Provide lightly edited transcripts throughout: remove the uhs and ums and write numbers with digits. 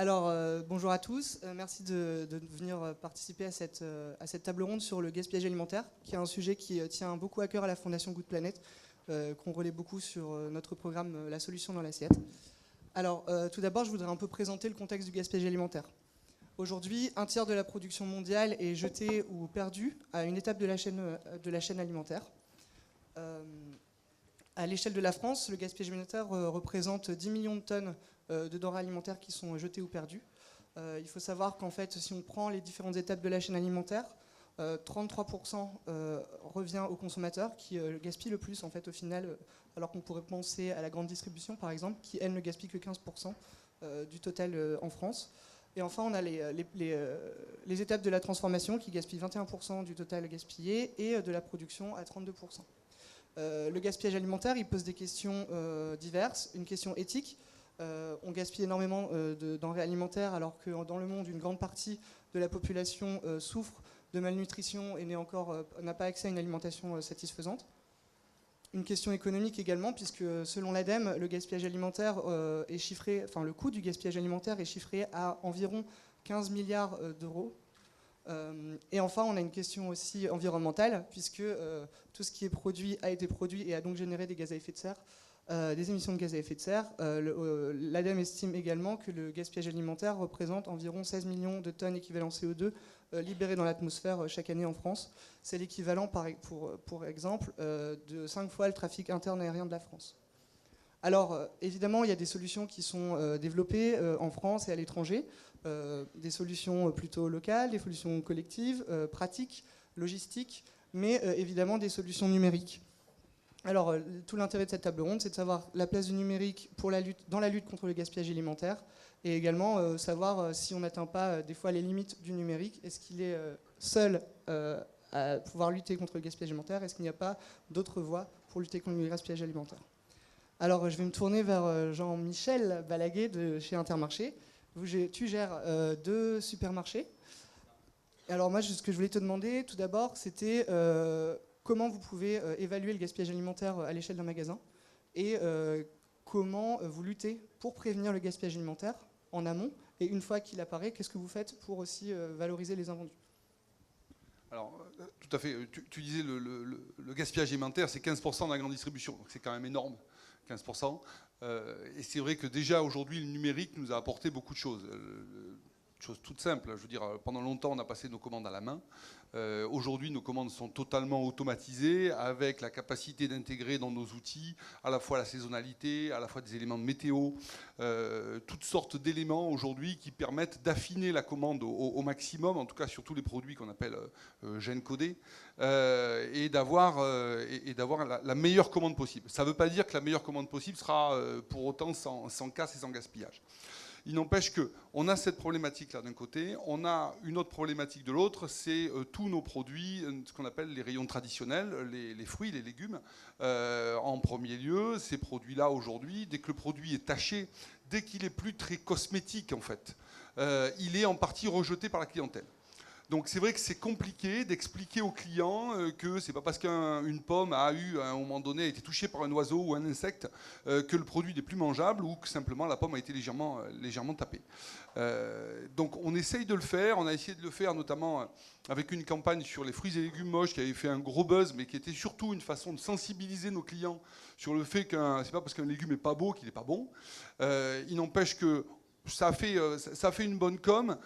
Alors, bonjour à tous. Merci de venir participer à cette table ronde sur le gaspillage alimentaire, qui est un sujet qui tient beaucoup à cœur à la Fondation Good Planet, qu'on relaie beaucoup sur notre programme La solution dans l'assiette. Alors, tout d'abord, je voudrais un peu présenter le contexte du gaspillage alimentaire. Aujourd'hui, un tiers de la production mondiale est jetée ou perdue à une étape de la chaîne alimentaire. À l'échelle de la France, le gaspillage alimentaire représente 10 millions de tonnes de denrées alimentaires qui sont jetées ou perdues. Il faut savoir qu'en fait, si on prend les différentes étapes de la chaîne alimentaire, 33% revient aux consommateurs qui gaspillent le plus en fait, au final, alors qu'on pourrait penser à la grande distribution par exemple, qui elle ne gaspille que 15% du total en France. Et enfin, on a les étapes de la transformation qui gaspillent 21% du total gaspillé et de la production à 32%. Le gaspillage alimentaire, il pose des questions diverses. Une question éthique. On gaspille énormément de denrées alimentaires alors que dans le monde, une grande partie de la population souffre de malnutrition et n'a pas accès à une alimentation satisfaisante. Une question économique également, puisque selon l'ADEME, le gaspillage alimentaire est chiffré, enfin le coût du gaspillage alimentaire est chiffré à environ 15 milliards d'euros. Et enfin, on a une question aussi environnementale, puisque tout ce qui est produit a été produit et a donc généré des gaz à effet de serre, des émissions de gaz à effet de serre. L'ADEME estime également que le gaspillage alimentaire représente environ 16 millions de tonnes équivalent CO2 libérées dans l'atmosphère chaque année en France. C'est l'équivalent, pour exemple, de 5 fois le trafic interne aérien de la France. Alors, évidemment, il y a des solutions qui sont développées en France et à l'étranger, des solutions plutôt locales, des solutions collectives, pratiques, logistiques, mais évidemment des solutions numériques. Alors, tout l'intérêt de cette table ronde, c'est de savoir la place du numérique dans la lutte contre le gaspillage alimentaire, et également savoir si on n'atteint pas des fois les limites du numérique. Est-ce qu'il est seul à pouvoir lutter contre le gaspillage alimentaire? Est-ce qu'il n'y a pas d'autres voies pour lutter contre le gaspillage alimentaire? Alors, je vais me tourner vers Jean-Michel Balaguet de chez Intermarché. Tu gères 2 supermarchés. Alors moi, ce que je voulais te demander, tout d'abord, c'était comment vous pouvez évaluer le gaspillage alimentaire à l'échelle d'un magasin et comment vous luttez pour prévenir le gaspillage alimentaire en amont. Et une fois qu'il apparaît, qu'est-ce que vous faites pour aussi valoriser les invendus? Alors, tout à fait. Tu disais le gaspillage alimentaire, c'est 15% de la grande distribution. Donc c'est quand même énorme, 15%. Et c'est vrai que déjà aujourd'hui, le numérique nous a apporté beaucoup de choses. Chose toute simple, je veux dire, pendant longtemps, on a passé nos commandes à la main. Aujourd'hui, nos commandes sont totalement automatisées, avec la capacité d'intégrer dans nos outils à la fois la saisonnalité, à la fois des éléments de météo, toutes sortes d'éléments aujourd'hui qui permettent d'affiner la commande au maximum, en tout cas sur tous les produits qu'on appelle gènes codés, et d'avoir la meilleure commande possible. Ça ne veut pas dire que la meilleure commande possible sera pour autant sans casse et sans gaspillage. Il n'empêche qu'on a cette problématique-là d'un côté, on a une autre problématique de l'autre, c'est tous nos produits, ce qu'on appelle les rayons traditionnels, les fruits, les légumes. En premier lieu, ces produits-là aujourd'hui, dès que le produit est taché, dès qu'il est plus très cosmétique en fait, il est en partie rejeté par la clientèle. Donc c'est vrai que c'est compliqué d'expliquer aux clients que c'est pas parce qu'une pomme a un moment donné, a été touchée par un oiseau ou un insecte que le produit n'est plus mangeable ou que simplement la pomme a été légèrement tapée. Donc on essaye de le faire, on a essayé de le faire notamment avec une campagne sur les fruits et légumes moches qui avait fait un gros buzz, mais qui était surtout une façon de sensibiliser nos clients sur le fait que c'est pas parce qu'un légume est pas beau qu'il est pas bon. Il n'empêche que ça a fait une bonne com.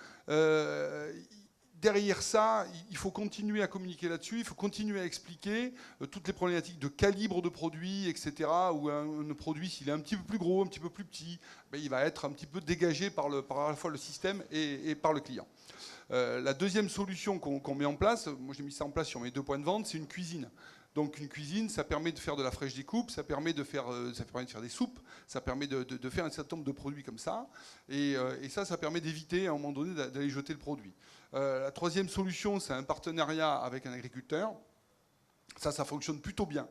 Derrière ça, il faut continuer à communiquer là-dessus, il faut continuer à expliquer toutes les problématiques de calibre de produit, etc. Où un produit, s'il est un petit peu plus gros, un petit peu plus petit, ben, il va être un petit peu dégagé par à la fois le système et par le client. La deuxième solution qu'on met en place, moi j'ai mis ça en place sur mes 2 points de vente, c'est une cuisine. Donc une cuisine, ça permet de faire de la fraîche découpe, ça permet de faire des soupes, ça permet de faire un certain nombre de produits comme ça. Et ça permet d'éviter à un moment donné d'aller jeter le produit. La troisième solution, c'est un partenariat avec un agriculteur. Ça fonctionne plutôt bien.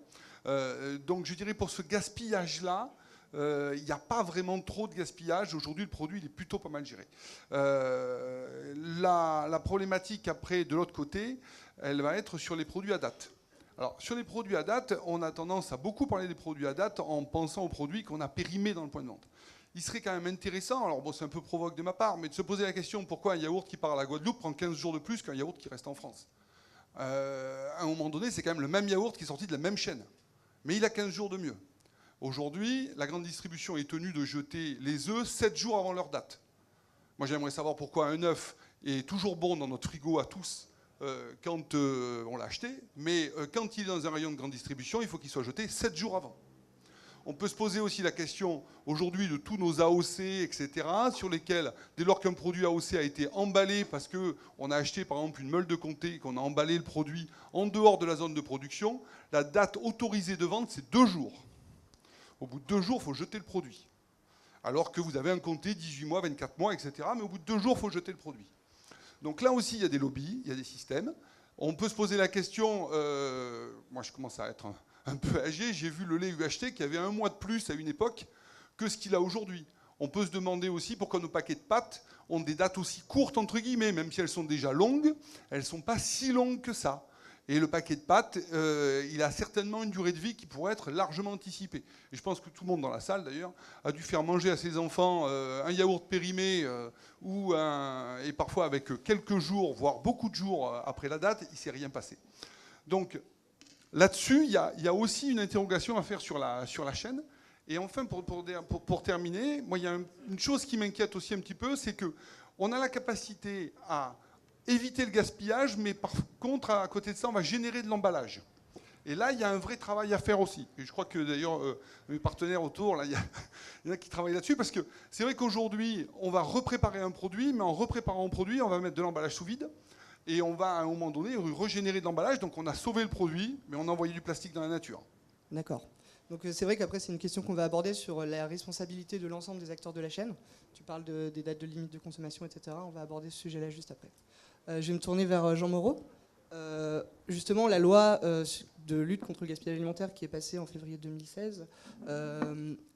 Donc je dirais pour ce gaspillage-là, il n'y a pas vraiment trop de gaspillage. Aujourd'hui, le produit il est plutôt pas mal géré. La problématique après, de l'autre côté, elle va être sur les produits à date. Alors, sur les produits à date, on a tendance à beaucoup parler des produits à date en pensant aux produits qu'on a périmés dans le point de vente. il serait quand même intéressant, alors bon, c'est un peu provoque de ma part, mais de se poser la question pourquoi un yaourt qui part à la Guadeloupe prend 15 jours de plus qu'un yaourt qui reste en France. À un moment donné, c'est quand même le même yaourt qui est sorti de la même chaîne, mais il a 15 jours de mieux. Aujourd'hui, la grande distribution est tenue de jeter les œufs 7 jours avant leur date. Moi, j'aimerais savoir pourquoi un œuf est toujours bon dans notre frigo à tous quand on l'a acheté, mais quand il est dans un rayon de grande distribution, il faut qu'il soit jeté 7 jours avant. On peut se poser aussi la question aujourd'hui de tous nos AOC, etc., sur lesquels, dès lors qu'un produit AOC a été emballé parce qu'on a acheté par exemple une meule de comté, qu'on a emballé le produit en dehors de la zone de production, la date autorisée de vente, c'est 2 jours. Au bout de 2 jours, il faut jeter le produit. Alors que vous avez un comté 18 mois, 24 mois, etc., mais au bout de 2 jours, il faut jeter le produit. Donc là aussi, il y a des lobbies, il y a des systèmes. On peut se poser la question, moi je commence à être un peu âgé, j'ai vu le lait UHT qui avait 1 mois de plus à une époque que ce qu'il a aujourd'hui. On peut se demander aussi pourquoi nos paquets de pâtes ont des dates aussi courtes, entre guillemets, même si elles sont déjà longues, elles ne sont pas si longues que ça. Et le paquet de pâtes, il a certainement une durée de vie qui pourrait être largement anticipée. Et je pense que tout le monde dans la salle, d'ailleurs, a dû faire manger à ses enfants un yaourt périmé et parfois avec quelques jours, voire beaucoup de jours après la date, il ne s'est rien passé. Donc là-dessus, il y a aussi une interrogation à faire sur la chaîne. Et enfin, pour terminer, moi, il y a une chose qui m'inquiète aussi un petit peu, c'est qu'on a la capacité à éviter le gaspillage, mais par contre, à côté de ça, on va générer de l'emballage. Et là, il y a un vrai travail à faire aussi. Et je crois que d'ailleurs, mes partenaires autour, là, il y en a qui travaillent là-dessus, parce que c'est vrai qu'aujourd'hui, on va repréparer un produit, mais en repréparant un produit, on va mettre de l'emballage sous vide, et on va à un moment donné régénérer de l'emballage. Donc on a sauvé le produit, mais on a envoyé du plastique dans la nature. D'accord. Donc c'est vrai qu'après, c'est une question qu'on va aborder sur la responsabilité de l'ensemble des acteurs de la chaîne. Tu parles des dates de limite de consommation, etc. On va aborder ce sujet-là juste après. Je vais me tourner vers Jean Moreau. Justement, la loi de lutte contre le gaspillage alimentaire qui est passée en février 2016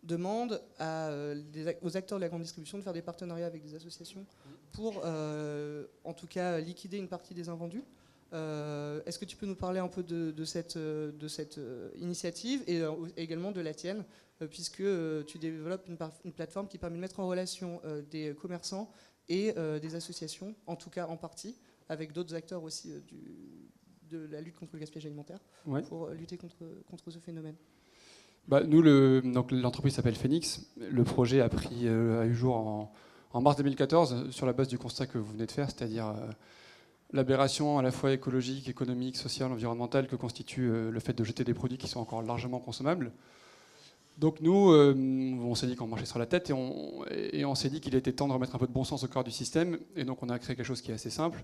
demande aux acteurs de la grande distribution de faire des partenariats avec des associations pour, en tout cas, liquider une partie des invendus. Est-ce que tu peux nous parler un peu de cette initiative et également de la tienne, puisque tu développes une plateforme qui permet de mettre en relation des commerçants et des associations, en tout cas en partie, avec d'autres acteurs aussi de la lutte contre le gaspillage alimentaire, ouais, pour lutter contre ce phénomène. Nous, donc l'entreprise s'appelle Phoenix. Le projet a eu jour en mars 2014 sur la base du constat que vous venez de faire, c'est-à-dire l'aberration à la fois écologique, économique, sociale, environnementale que constitue le fait de jeter des produits qui sont encore largement consommables. Donc nous, on s'est dit qu'on marchait sur la tête et on s'est dit qu'il était temps de remettre un peu de bon sens au cœur du système. Et donc on a créé quelque chose qui est assez simple.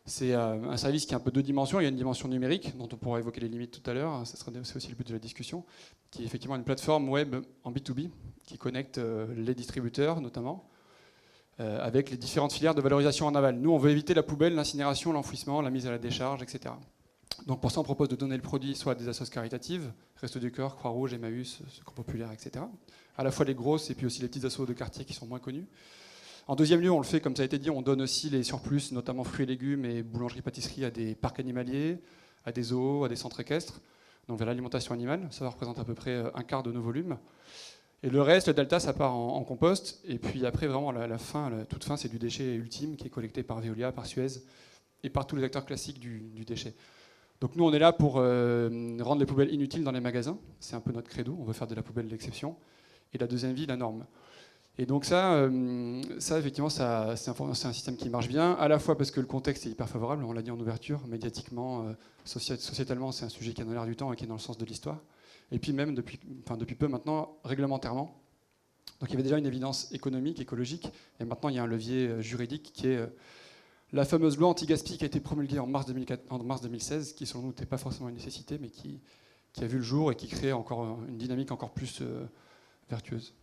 C'est un service qui a un peu 2 dimensions. Il y a une dimension numérique, dont on pourra évoquer les limites tout à l'heure. C'est aussi le but de la discussion, qui est effectivement une plateforme web en B2B qui connecte les distributeurs notamment, avec les différentes filières de valorisation en aval. Nous, on veut éviter la poubelle, l'incinération, l'enfouissement, la mise à la décharge, etc. Donc pour ça, on propose de donner le produit soit à des associations caritatives, Restos du Cœur, Croix-Rouge, Emmaüs, Secours Populaire, etc. À la fois les grosses et puis aussi les petites associations de quartier qui sont moins connues. En deuxième lieu, on le fait, comme ça a été dit, on donne aussi les surplus, notamment fruits et légumes et boulangeries-pâtisseries, à des parcs animaliers, à des zoos, à des centres équestres, donc vers l'alimentation animale. Ça représente à peu près 1/4 de nos volumes. Et le reste, le delta, ça part en compost. Et puis après, vraiment, la toute fin, c'est du déchet ultime qui est collecté par Veolia, par Suez et par tous les acteurs classiques du déchet. Donc nous, on est là pour rendre les poubelles inutiles dans les magasins. C'est un peu notre credo. On veut faire de la poubelle l'exception. Et la deuxième vie, la norme. Et donc ça effectivement, c'est un système qui marche bien, à la fois parce que le contexte est hyper favorable, on l'a dit en ouverture, médiatiquement, sociétalement, c'est un sujet qui est dans l'air du temps et qui est dans le sens de l'histoire. Et puis même, depuis peu maintenant, réglementairement. Donc il y avait déjà une évidence économique, écologique, et maintenant il y a un levier juridique qui est la fameuse loi anti-gaspi qui a été promulguée en mars 2016, qui selon nous n'était pas forcément une nécessité, mais qui a vu le jour et qui crée encore une dynamique encore plus vertueuse.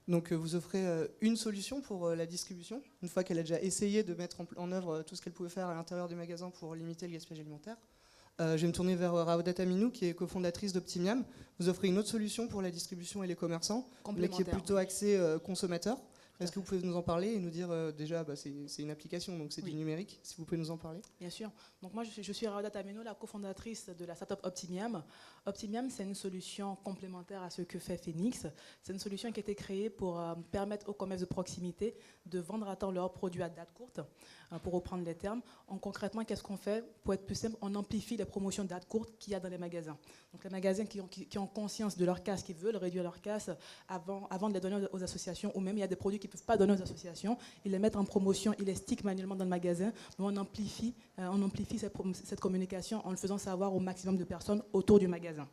Donc vous offrez une solution pour la distribution, une fois qu'elle a déjà essayé de mettre en œuvre tout ce qu'elle pouvait faire à l'intérieur des magasins pour limiter le gaspillage alimentaire. Je vais me tourner vers Raoudat Aminou, qui est cofondatrice d'Optimiam. Vous offrez une autre solution pour la distribution et les commerçants, mais qui est plutôt axée consommateur. Est-ce que vous pouvez nous en parler et nous dire déjà, c'est une application, donc c'est du numérique, si vous pouvez nous en parler? Bien sûr. Donc moi, je suis Raouda Ameno, la cofondatrice de la startup Optimium. Optimium, c'est une solution complémentaire à ce que fait Phoenix. C'est une solution qui a été créée pour permettre aux commerces de proximité de vendre à temps leurs produits à date courte, pour reprendre les termes. Concrètement, qu'est-ce qu'on fait? Pour être plus simple, on amplifie les promotions date courte qu'il y a dans les magasins. Donc les magasins qui ont conscience de leur casse, qui veulent réduire leur casse avant de les donner aux associations, ou même il y a des produits qui ne peuvent pas donner aux associations, ils les mettent en promotion, ils les stickent manuellement dans le magasin, mais on amplifie cette communication en le faisant savoir au maximum de personnes autour du magasin.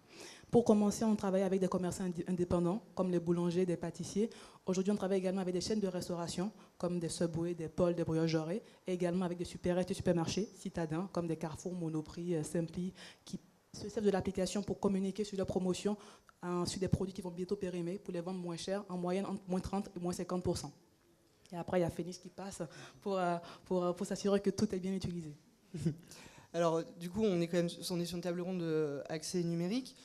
Pour commencer, on travaille avec des commerçants indépendants, comme les boulangers, des pâtissiers. Aujourd'hui, on travaille également avec des chaînes de restauration, comme des Subway, des Paul, des Brioche-Dorée, et également avec des supérettes et supermarchés citadins, comme des Carrefour, Monoprix, Simply, qui se servent de l'application pour communiquer sur leurs promotions, sur des produits qui vont bientôt périmer, pour les vendre moins cher, en moyenne entre moins 30 et moins 50%. Et après, il y a Phoenix qui passe pour s'assurer que tout est bien utilisé. Alors, du coup, on est sur une table ronde accès numérique.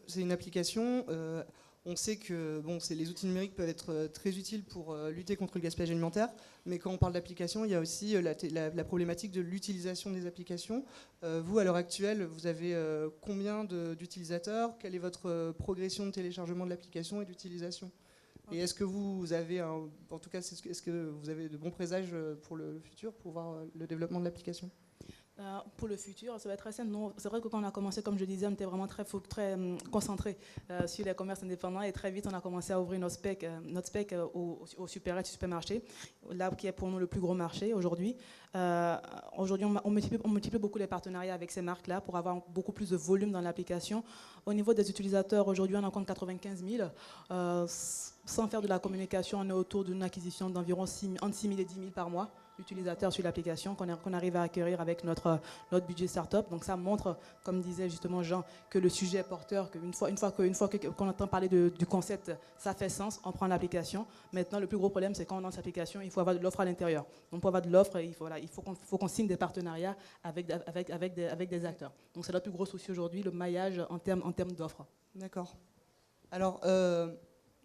C'est une application. On sait que les outils numériques peuvent être très utiles pour lutter contre le gaspillage alimentaire, mais quand on parle d'application, il y a aussi la problématique de l'utilisation des applications. Vous, à l'heure actuelle, vous avez combien d'utilisateurs? Quelle est votre progression de téléchargement de l'application et d'utilisation? Et est-ce que vous avez, en tout cas, est-ce que vous avez de bons présages pour le futur, pour voir le développement de l'application? Pour le futur, ça va être très simple. C'est vrai que quand on a commencé, comme je disais, on était vraiment très concentré sur les commerces indépendants, et très vite, on a commencé à ouvrir notre spec au supérettes et supermarchés, là qui est pour nous le plus gros marché aujourd'hui. Aujourd'hui, on multiplie beaucoup les partenariats avec ces marques-là pour avoir beaucoup plus de volume dans l'application. Au niveau des utilisateurs, aujourd'hui, on en compte 95 000. Sans faire de la communication, on est autour d'une acquisition d'environ entre 6 000 et 10 000 par mois utilisateurs sur l'application qu'on arrive à acquérir avec notre budget startup. Donc ça montre, comme disait justement Jean, que le sujet est porteur, qu'une fois qu'on entend parler du concept, ça fait sens, on prend l'application. Maintenant, le plus gros problème, c'est quand on lance l'application, il faut avoir de l'offre à l'intérieur. Donc pour avoir de l'offre, il faut qu'on signe des partenariats avec des acteurs. Donc c'est notre plus gros souci aujourd'hui, le maillage en termes d'offres. D'accord. Alors,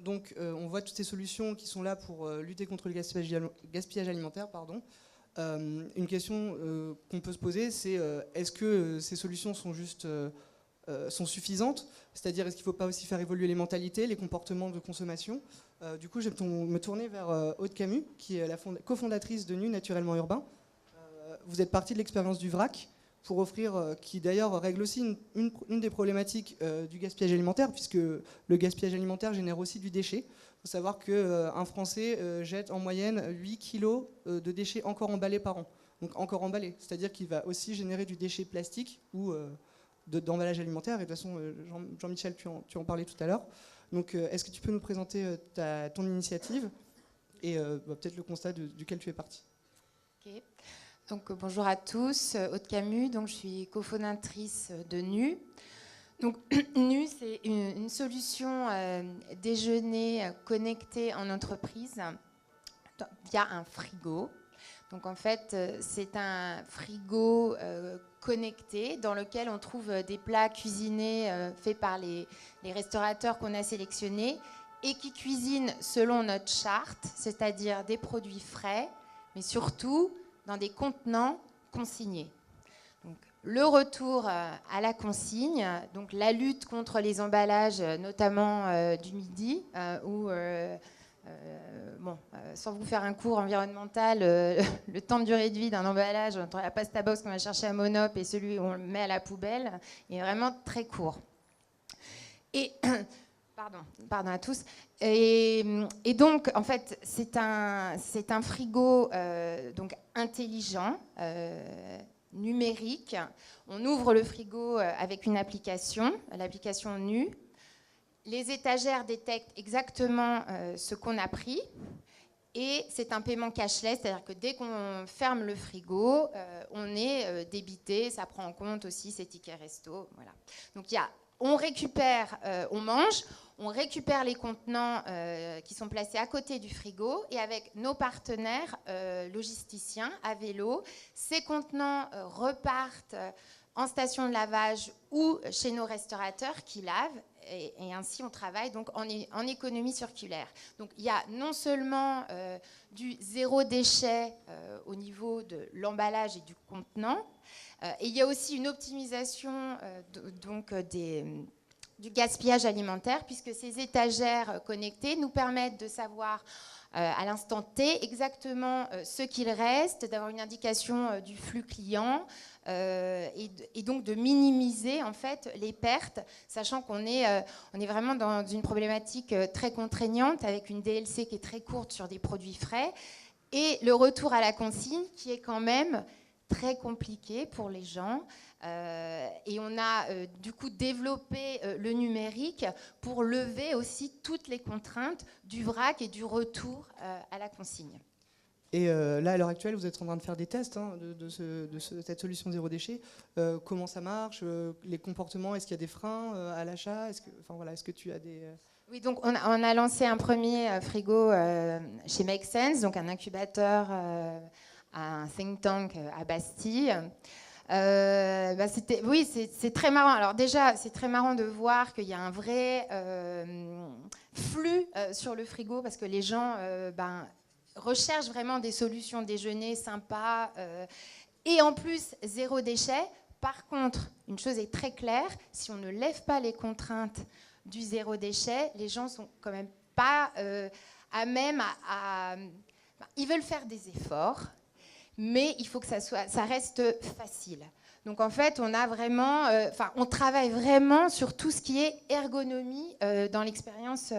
on voit toutes ces solutions qui sont là pour lutter contre le gaspillage alimentaire. Une question qu'on peut se poser, c'est est-ce que ces solutions sont suffisantes? C'est-à-dire, est-ce qu'il ne faut pas aussi faire évoluer les mentalités, les comportements de consommation? Du coup, je vais me tourner vers Aude Camus, qui est la cofondatrice de Nu Naturellement Urbain. Vous êtes partie de l'expérience du vrac pour offrir, qui d'ailleurs règle aussi une des problématiques du gaspillage alimentaire, puisque le gaspillage alimentaire génère aussi du déchet. Il faut savoir qu'un Français jette en moyenne 8 kilos de déchets encore emballés par an. Donc encore emballés, c'est-à-dire qu'il va aussi générer du déchet plastique ou d'emballage alimentaire. Et de toute façon, Jean-Michel, tu en parlais tout à l'heure. Donc est-ce que tu peux nous présenter ton initiative et peut-être le constat duquel tu es partie? Ok. Donc, bonjour à tous, Aude Camus, donc, je suis cofondatrice de Nu. Donc, Nu, c'est une solution déjeuner connecté en entreprise via un frigo. Donc, en fait, c'est un frigo connecté dans lequel on trouve des plats cuisinés faits par les restaurateurs qu'on a sélectionnés et qui cuisinent selon notre charte, c'est-à-dire des produits frais, mais surtout dans des contenants consignés. Donc, le retour à la consigne, donc la lutte contre les emballages, notamment du midi, où, sans vous faire un cours environnemental, le temps de durée de vie d'un emballage entre la pasta box qu'on va chercher à Monop et celui où on le met à la poubelle est vraiment très court. Et Pardon à tous. Et donc, en fait, c'est un frigo donc intelligent, numérique. On ouvre le frigo avec une application, l'application Nu. Les étagères détectent exactement ce qu'on a pris. Et c'est un paiement cashless, c'est-à-dire que dès qu'on ferme le frigo, on est débité. Ça prend en compte aussi ses tickets resto. Voilà. Donc, on récupère, on mange, on récupère les contenants qui sont placés à côté du frigo et avec nos partenaires logisticiens à vélo, ces contenants repartent en station de lavage ou chez nos restaurateurs qui lavent. Et ainsi, on travaille donc en économie circulaire. Donc, il y a non seulement du zéro déchet au niveau de l'emballage et du contenant, et il y a aussi une optimisation du gaspillage alimentaire, puisque ces étagères connectées nous permettent de savoir à l'instant T exactement ce qu'il reste, d'avoir une indication du flux client et donc de minimiser en fait les pertes, sachant qu'on est vraiment dans une problématique très contraignante avec une DLC qui est très courte sur des produits frais et le retour à la consigne qui est quand même très compliqué pour les gens. Et on a du coup développé le numérique pour lever aussi toutes les contraintes du vrac et du retour à la consigne. Et là, à l'heure actuelle, vous êtes en train de faire des tests de cette solution zéro déchet. Comment ça marche, les comportements, est-ce qu'il y a des freins à l'achat, est-ce que tu as des... Oui, donc on a lancé un premier frigo chez Make Sense, donc un incubateur, un think tank à Bastille. C'est très marrant. Alors déjà, c'est très marrant de voir qu'il y a un vrai flux sur le frigo parce que les gens recherchent vraiment des solutions déjeuner sympas et en plus zéro déchet. Par contre, une chose est très claire, si on ne lève pas les contraintes du zéro déchet, les gens sont quand même pas à même ils veulent faire des efforts, mais il faut que ça reste facile. Donc en fait, on travaille vraiment sur tout ce qui est ergonomie dans l'expérience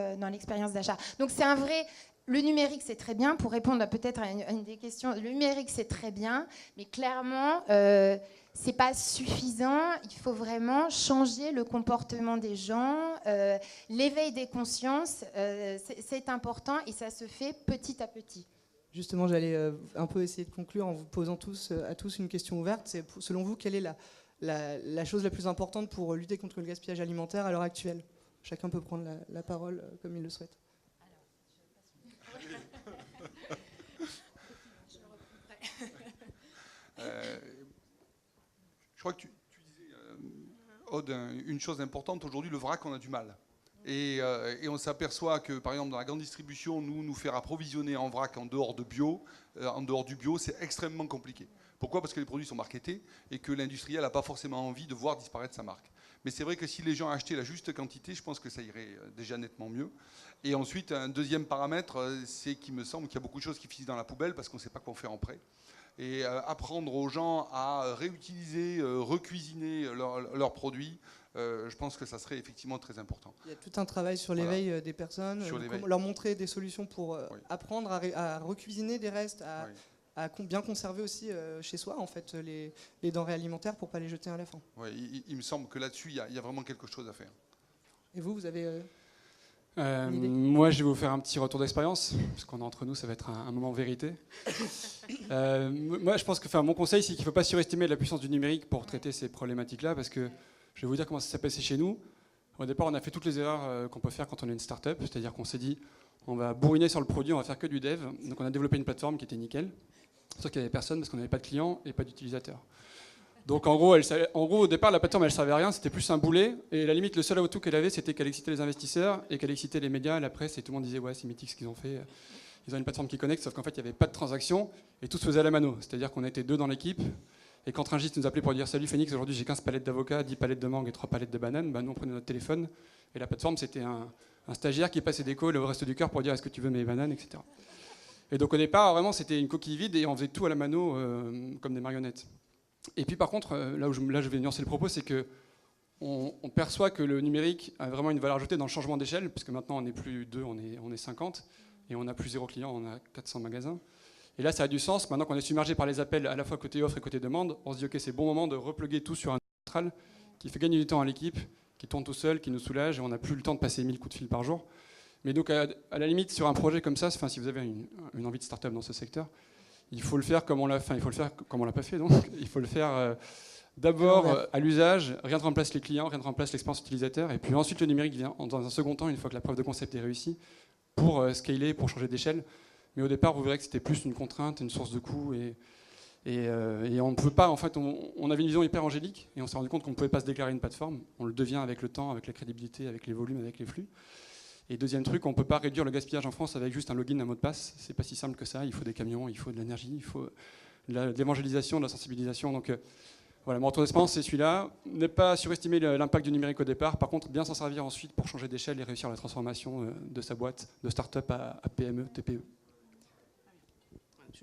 d'achat. Donc c'est un vrai... Le numérique, c'est très bien, pour répondre peut-être à une des questions, le numérique, c'est très bien, mais clairement, c'est pas suffisant. Il faut vraiment changer le comportement des gens. L'éveil des consciences, c'est important et ça se fait petit à petit. Justement, j'allais un peu essayer de conclure en vous posant à tous une question ouverte. C'est, selon vous, quelle est la chose la plus importante pour lutter contre le gaspillage alimentaire à l'heure actuelle ? Chacun peut prendre la parole comme il le souhaite. Je crois que tu disais, Aude, une chose importante. Aujourd'hui, le vrac, on a du mal. Et on s'aperçoit que, par exemple, dans la grande distribution, nous faire approvisionner en vrac en dehors du bio, c'est extrêmement compliqué. Pourquoi ? Parce que les produits sont marketés et que l'industriel n'a pas forcément envie de voir disparaître sa marque. Mais c'est vrai que si les gens achetaient la juste quantité, je pense que ça irait déjà nettement mieux. Et ensuite, un deuxième paramètre, c'est qu'il me semble qu'il y a beaucoup de choses qui finissent dans la poubelle parce qu'on ne sait pas quoi en faire après. Et apprendre aux gens à réutiliser, recuisiner leurs produits, je pense que ça serait effectivement très important. Il y a tout un travail sur l'éveil des personnes, leur montrer des solutions pour apprendre à recuisiner des restes, à bien conserver aussi chez soi en fait, les denrées alimentaires pour ne pas les jeter à la fin. Oui, il me semble que là-dessus, il y a vraiment quelque chose à faire. Et vous avez... moi, je vais vous faire un petit retour d'expérience, parce qu'on est entre nous, ça va être un moment vérité. Moi, je pense que, mon conseil, c'est qu'il ne faut pas surestimer la puissance du numérique pour traiter ces problématiques-là, parce que je vais vous dire comment ça s'est passé chez nous. Au départ, on a fait toutes les erreurs qu'on peut faire quand on est une start-up, c'est-à-dire qu'on s'est dit, on va bourriner sur le produit, on va faire que du dev. Donc, on a développé une plateforme qui était nickel, sauf qu'il n'y avait personne parce qu'on n'avait pas de clients et pas d'utilisateurs. Donc en gros, au départ, la plateforme, elle servait à rien, c'était plus un boulet. Et à la limite, le seul atout qu'elle avait, c'était qu'elle excitait les investisseurs et qu'elle excitait les médias. La presse, et tout le monde disait, ouais, c'est mythique ce qu'ils ont fait. Ils ont une plateforme qui connecte, sauf qu'en fait, il n'y avait pas de transaction et tout se faisait à la mano. C'est-à-dire qu'on était 2 dans l'équipe. Et quand Rungis nous appelait pour dire, salut Phoenix, aujourd'hui j'ai 15 palettes d'avocats, 10 palettes de mangue et 3 palettes de bananes, nous on prenait notre téléphone. Et la plateforme, c'était un stagiaire qui passait des calls au Resto du Cœur pour dire, est-ce que tu veux mes bananes, etc. Et donc au départ, vraiment, c'était une coquille vide et on faisait tout à la mano comme des marionnettes. Et puis par contre, là je vais nuancer le propos, c'est que on perçoit que le numérique a vraiment une valeur ajoutée dans le changement d'échelle, puisque maintenant on n'est plus 2, on est 50, et on n'a plus 0 client, on a 400 magasins. Et là ça a du sens, maintenant qu'on est submergé par les appels à la fois côté offre et côté demande, on se dit ok, c'est bon moment de repluguer tout sur un central qui fait gagner du temps à l'équipe, qui tourne tout seul, qui nous soulage, et on n'a plus le temps de passer 1000 coups de fil par jour. Mais donc à la limite sur un projet comme ça, si vous avez une envie de start-up dans ce secteur, il faut le faire comme on l'a fait. Il faut le faire comme on l'a pas fait. Donc, il faut le faire d'abord à l'usage. Rien ne remplace les clients, rien ne remplace l'expérience utilisateur. Et puis ensuite, le numérique vient dans un second temps, une fois que la preuve de concept est réussie, pour scaler, pour changer d'échelle. Mais au départ, vous verrez que c'était plus une contrainte, une source de coût. Et on ne peut pas, en fait, on avait une vision hyper angélique et on s'est rendu compte qu'on ne pouvait pas se déclarer une plateforme. On le devient avec le temps, avec la crédibilité, avec les volumes, avec les flux. Et deuxième truc, on ne peut pas réduire le gaspillage en France avec juste un login, un mot de passe. C'est pas si simple que ça. Il faut des camions, il faut de l'énergie, il faut de l'évangélisation, de la sensibilisation. Donc voilà, mon retour d'expérience, c'est celui-là. Ne pas surestimer l'impact du numérique au départ. Par contre, bien s'en servir ensuite pour changer d'échelle et réussir la transformation de sa boîte de start-up à PME, TPE.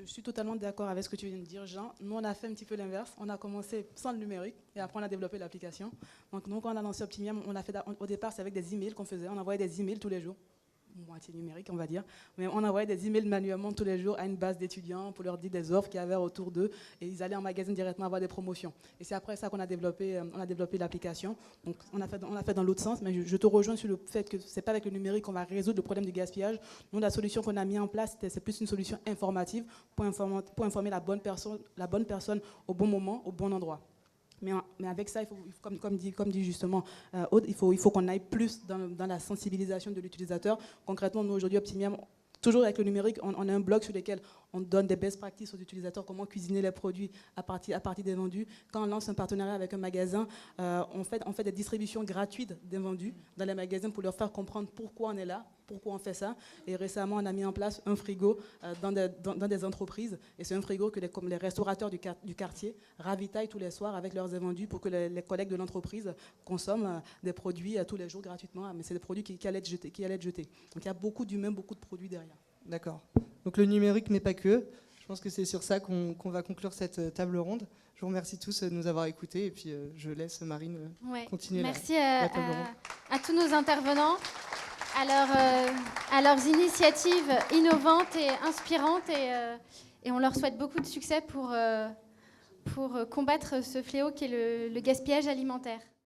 Je suis totalement d'accord avec ce que tu viens de dire, Jean. Nous, on a fait un petit peu l'inverse. On a commencé sans le numérique et après, on a développé l'application. Donc, nous, quand on a lancé Optimium, au départ, c'est avec des emails qu'on faisait. On envoyait des emails tous les jours. Moitié numérique, on va dire. Mais on envoyait des emails manuellement tous les jours à une base d'étudiants pour leur dire des offres qu'il y avait autour d'eux. Et ils allaient en magasin directement avoir des promotions. Et c'est après ça qu'on a développé l'application. Donc, on a fait dans l'autre sens. Mais je te rejoins sur le fait que ce n'est pas avec le numérique qu'on va résoudre le problème du gaspillage. Nous, la solution qu'on a mis en place, c'est plus une solution informative pour informer la bonne personne au bon moment, au bon endroit. Mais avec ça, il faut, comme dit justement Aude, il faut qu'on aille plus dans la sensibilisation de l'utilisateur. Concrètement, nous, aujourd'hui, Optimium, toujours avec le numérique, on a un blog sur lequel on donne des best practices aux utilisateurs, comment cuisiner les produits à partir des vendus. Quand on lance un partenariat avec un magasin, on fait des distributions gratuites des vendus dans les magasins pour leur faire comprendre pourquoi on est là, pourquoi on fait ça. Et récemment, on a mis en place un frigo dans des entreprises. Et c'est un frigo que les restaurateurs du quartier ravitaillent tous les soirs avec leurs invendus pour que les collègues de l'entreprise consomment des produits tous les jours gratuitement. Mais c'est des produits qui allaient être jetés. Donc il y a beaucoup d'humains, beaucoup de produits derrière. D'accord. Donc le numérique n'est pas que. Je pense que c'est sur ça qu'on va conclure cette table ronde. Je vous remercie tous de nous avoir écoutés et puis je laisse Marine continuer Merci la table ronde. à tous nos intervenants, à leurs initiatives innovantes et inspirantes et on leur souhaite beaucoup de succès pour combattre ce fléau qu'est le gaspillage alimentaire.